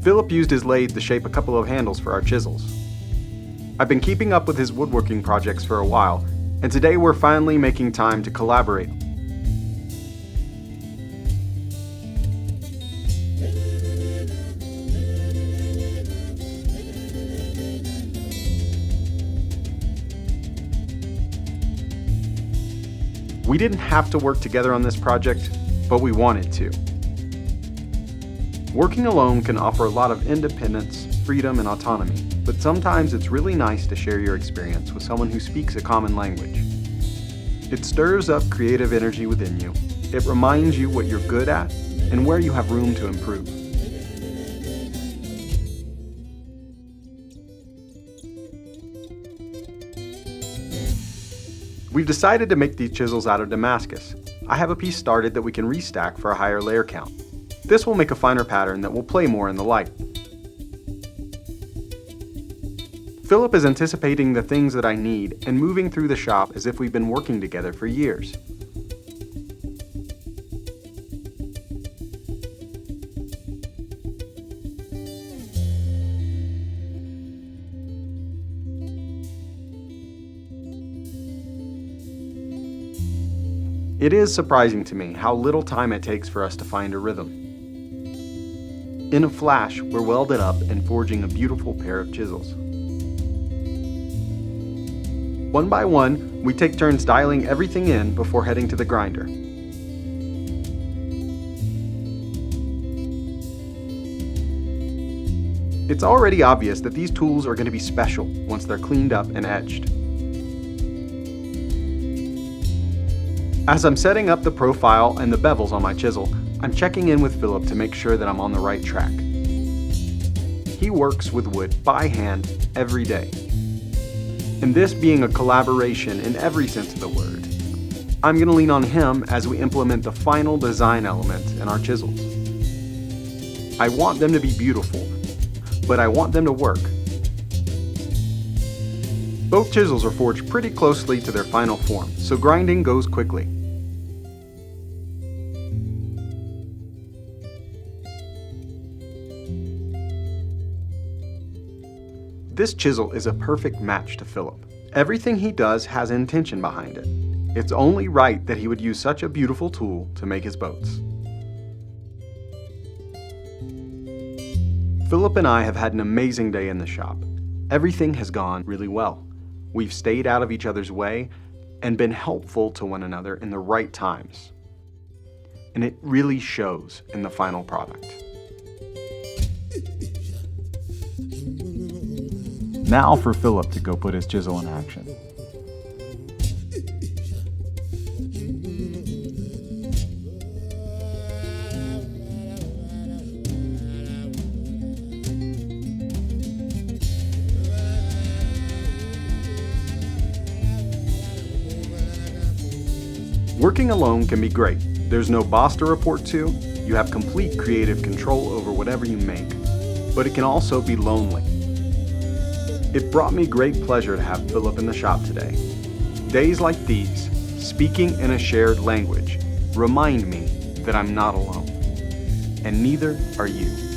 Phillip used his lathe to shape a couple of handles for our chisels. I've been keeping up with his woodworking projects for a while, and today we're finally making time to collaborate. We didn't have to work together on this project, but we wanted to. Working alone can offer a lot of independence, freedom, and autonomy, but sometimes it's really nice to share your experience with someone who speaks a common language. It stirs up creative energy within you. It reminds you what you're good at and where you have room to improve. We've decided to make these chisels out of Damascus. I have a piece started that we can restack for a higher layer count. This will make a finer pattern that will play more in the light. Phillip is anticipating the things that I need and moving through the shop as if we've been working together for years. It is surprising to me how little time it takes for us to find a rhythm. In a flash, we're welded up and forging a beautiful pair of chisels. One by one, we take turns dialing everything in before heading to the grinder. It's already obvious that these tools are going to be special once they're cleaned up and etched. As I'm setting up the profile and the bevels on my chisel, I'm checking in with Phillip to make sure that I'm on the right track. He works with wood by hand every day. And this being a collaboration in every sense of the word, I'm going to lean on him as we implement the final design elements in our chisels. I want them to be beautiful, but I want them to work. Both chisels are forged pretty closely to their final form, so grinding goes quickly. This chisel is a perfect match to Phillip. Everything he does has intention behind it. It's only right that he would use such a beautiful tool to make his boats. Phillip and I have had an amazing day in the shop. Everything has gone really well. We've stayed out of each other's way and been helpful to one another in the right times. And it really shows in the final product. Now for Phillip to go put his chisel in action. Working alone can be great. There's no boss to report to, you have complete creative control over whatever you make, but it can also be lonely. It brought me great pleasure to have Phillip in the shop today. Days like these, speaking in a shared language, remind me that I'm not alone, and neither are you.